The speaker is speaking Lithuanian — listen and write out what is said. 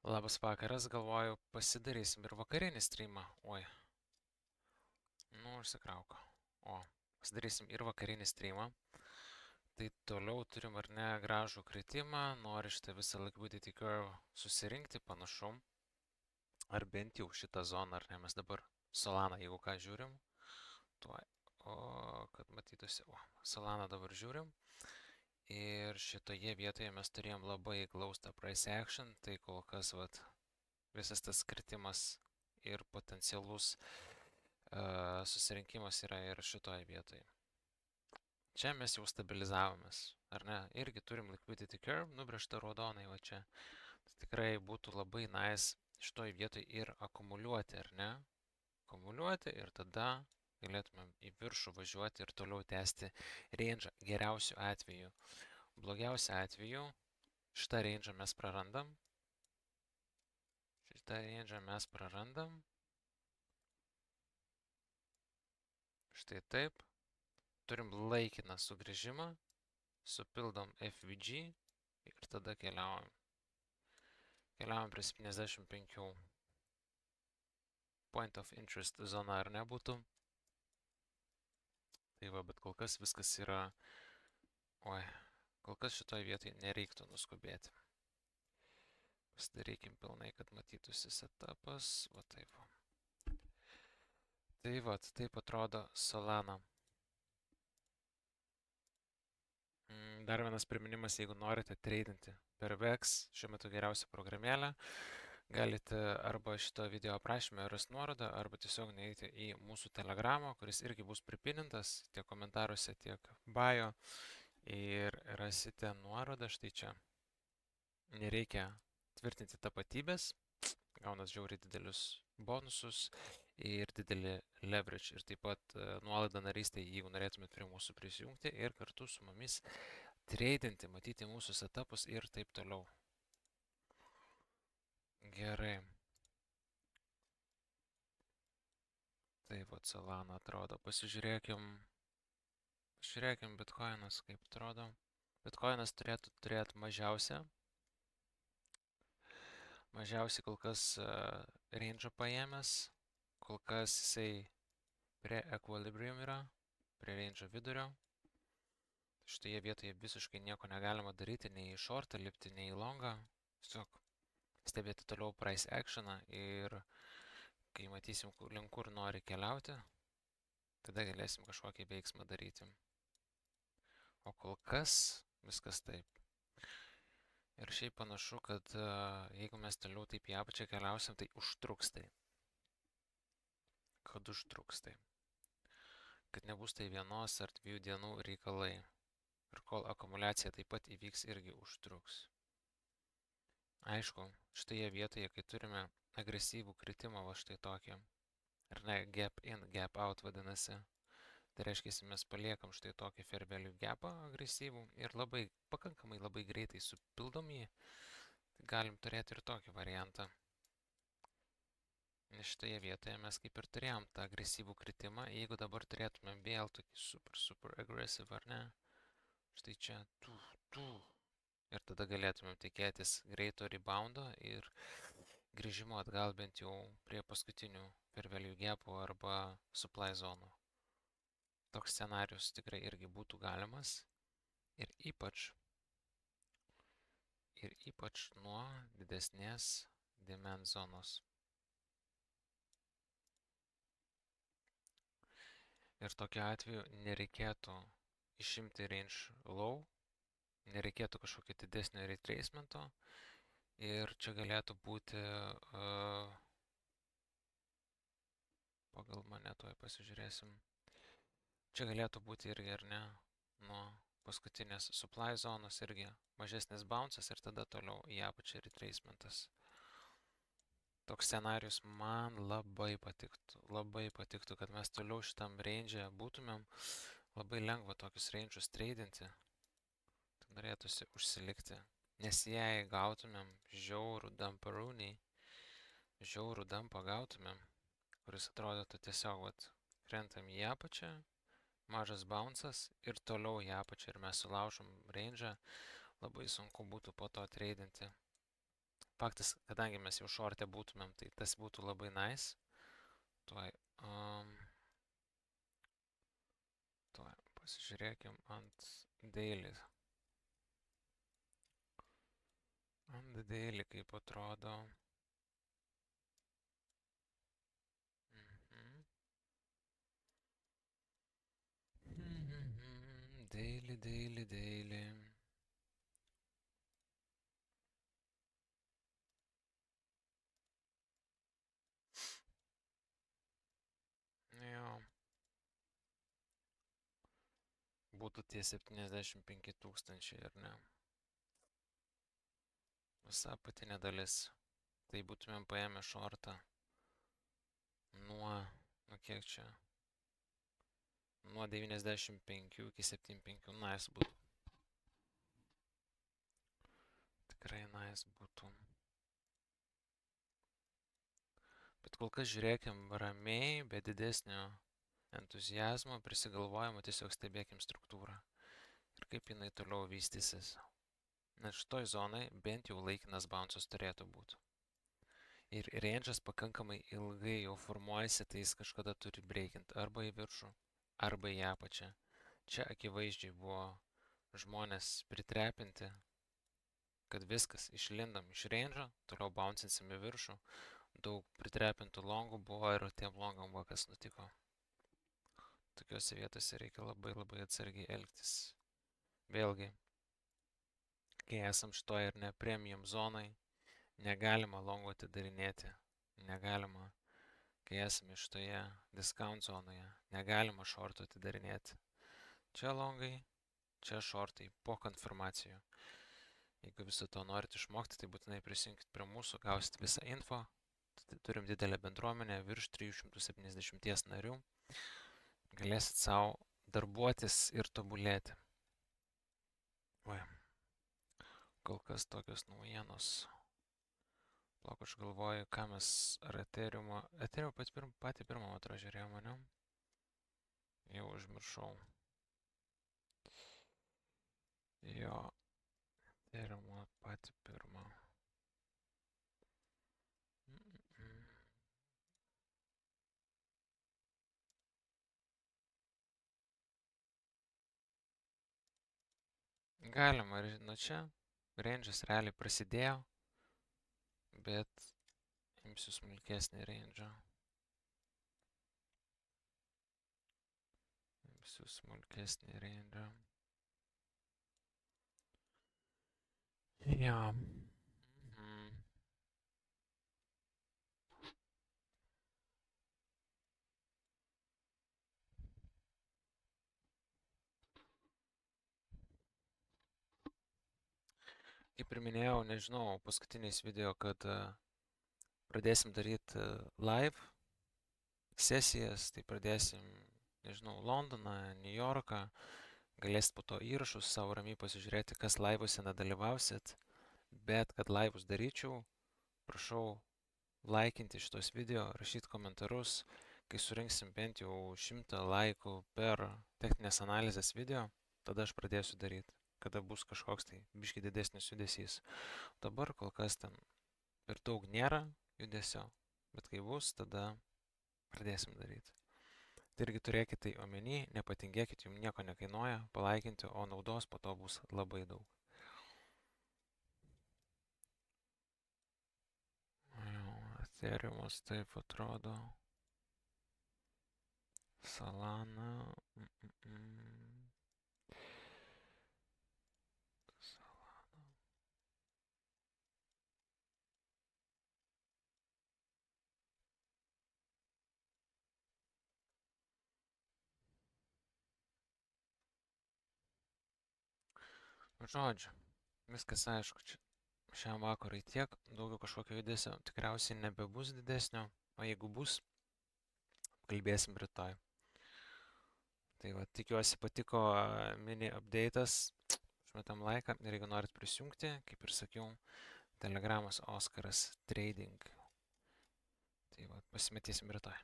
Labas vakaras, galvoju, pasidarysim ir vakarinį streamą. Oi, užsikrauk. O, pasidarysim ir vakarinį streamą. Tai toliau turim ar ne gražų kritimą, nori šitą visą liquidity curve susirinkti panašu. Ar bent jau šitą zoną, ar ne, mes dabar Solana, jeigu ką žiūrim. Tuoj, o, kad matytųsi, Solana dabar žiūrim. Ir šitoje vietoje mes turėjom labai glaustą price action, tai kol kas, vat, visas tas kritimas ir potencialus susirinkimas yra ir šitoje vietoje. Čia mes jau stabilizavomės, ar ne? Irgi turim liquidity curve nubrėžtą raudonai, va čia. Tai tikrai būtų labai nice šitoje vietoje ir akumuliuoti, ar ne? Akumuliuoti ir tada galėtumėm į viršų važiuoti ir toliau tęsti range geriausiu atveju. Blogiausiu atveju šitą range mes prarandam. Šitą range mes prarandam. Štai taip. Turim laikiną sugrįžimą, supildom FVG ir tada keliaujam. Keliaujam prie 75 point of interest zona ar nebūtų. Tai va, bet kol kas viskas yra... Oi, kol kas šitoje vietoje nereiktų nuskubėti. Pasidarykim pilnai, kad matytųsi setupas. Va taip. Tai va, taip atrodo Solana. Dar vienas priminimas, jeigu norite treidinti per VEX, šiuo metu geriausia programėlė, galite arba šito video aprašyme rasti nuorodą, arba tiesiog neįti į mūsų telegramą, kuris irgi bus pripinintas tiek komentaruose, tiek bio. Ir rasite nuorodą štai čia. Nereikia tvirtinti tapatybės, gaunas žiauriai didelius bonusus ir didelį leverage. Ir taip pat nuolaidą narystę, jeigu norėtumėt prie mūsų prisijungti ir kartu su mumis treidinti, matyti mūsų setupus ir taip toliau. Gerai. Taip, vat Solana atrodo. Pasižiūrėkim Bitcoinas kaip atrodo. Bitcoinas turėtų turėti mažiausiai kol kas range paėmęs. Kol kas jisai prie equilibrium yra, prie range vidurio. Šitoje vietoje visiškai nieko negalima daryti, nei į shortą lipti, nei į longą. Tiesiog stebėti toliau price actioną ir kai matysim, link kur nori keliauti, tada galėsim kažkokį veiksmą daryti. O kol kas viskas taip. Ir šiaip panašu, kad jeigu mes toliau taip į apačią keliausim, tai užtruks tai. Kad užtruks tai. Kad nebus tai vienos ar 2 dienų reikalai. Ir kol akumuliacija taip pat įvyks, irgi užtruks. Aišku, šitoje vietoje, kai turime agresyvų kritimą, va štai tokį, ar ne, gap in, gap out vadinasi, tai reiškia, mes paliekam štai tokį fair value gapą agresyvų ir pakankamai labai greitai supildom jį, tai galim turėti ir tokį variantą. Nes šitoje vietoje mes kaip ir turėjom tą agresyvų kritimą, jeigu dabar turėtumėm vėl tokį super aggressive, ar ne, štai čia, ir tada galėtumėm tikėtis greito reboundo ir grįžimo atgal bent jau prie paskutinių fair value gapų arba supply zonų. Toks scenarius tikrai irgi būtų galimas ir ypač nuo didesnės demand zonos. Ir tokiu atveju nereikėtų išimti range low, nereikėtų kažkokio didesnio retracemento ir čia galėtų būti pagal mane tuoj pasižiūrėsim. Čia galėtų būti irgi, ar ne, nuo paskutinės supply zonos irgi mažesnis bounce'as ir tada toliau į apačią retracementas. Toks scenarius man labai patiktų, kad mes toliau šitam range'e būtumėm, labai lengva tokius range'us treidinti, tai norėtųsi užsilikti, nes jei gautumėm žiaurų dumparūnį, žiaurų dumpą gautumėm, kuris atrodytų tiesiog, krentam į apačią, mažas bounce'as ir toliau į apačią ir mes sulaužom range'ą, labai sunku būtų po to treidinti. Faktas, kadangi mes jau šorte būtumėm, tai tas būtų labai nice. Tuoj, pasižiūrėkim ant daily. Ant daily kaip atrodo. Daily. Jo. Būtų tie 75 000, ar ne? Visa apatinė dalis. Tai būtumėm paėmę šortą nuo kiek čia? Nuo 95 iki 75, nice būtų. Tikrai nice būtų. Bet kol kas žiūrėkim ramiai, be didesnio entuzijazmo, prisigalvojimo, tiesiog stebėkim struktūrą. Ir kaip jinai toliau vystysis. Nes šitoj zonai bent jau laikinas bouncas turėtų būti. Ir range'as pakankamai ilgai jau formuojasi, tai jis kažkada turi breakinti arba į viršų, arba į apačią. Čia akivaizdžiai buvo žmonės pritrepinti, kad viskas, išlindam iš range'o, toliau bouncinsim į viršų. Daug pritrepintų longų buvo ir tiem longam buvo kas nutiko. Tokiuose vietose reikia labai atsargiai elgtis. Vėlgi, kai esam šitoje ir ne premium zonai, negalima longų atidarinėti, negalima, kai esame šitoje discount zonoje, negalima shortų atidarinėti. Čia longai, čia shortai po konfirmacijų. Jeigu viso to norite išmokti, tai būtinai prisijunkit prie mūsų, gausit visą info. Turim didelę bendruomenę, virš 370 narių. Galėsit savo darbuotis ir tobulėti. Kol kas tokios naujienos. Plauk, aš galvoju, ką mes ar Ethereum patį pirmą atrą žiūrėjom, ne? Jau užmiršau. Jo, Ethereum patį pirmą. Galima ir nuo čia. Range'as realiai prasidėjo, bet imsiu smulkesnį range'ą. Jo. Kaip ir minėjau, nežinau, paskutiniais video, kad pradėsim daryti live sesijas, tai pradėsim, nežinau, Londoną, New Yorką, galėsit po to įrašus savo ramiai pasižiūrėti, kas laivuose nedalyvausit, bet kad laivus daryčiau, prašau laikinti šitos video, rašyti komentarus, kai surinksim bent jau 100 laikų per techninės analizės video, tada aš pradėsiu daryti, kada bus kažkoks tai biški didesnis judesys. Dabar kol kas ten per daug nėra judesio, bet kai bus, tada pradėsim daryti. Tai irgi turėkite tai omeny, nepatingėkit, jums nieko nekainuoja palaikinti, o naudos po to bus labai daug. Ethereumas taip atrodo. Solana. Žodžiu, viskas aišku, čia šiam vakarui tiek, daugiau kažkokio judesio tikriausiai nebebus didesnio, o jeigu bus, kalbėsim rytoj. Tai va, tikiuosi patiko mini update'as, užmetam laiką ir jeigu norit prisijungti, kaip ir sakiau, Telegramas Oskaras Trading. Tai va, pasimatysim rytoj.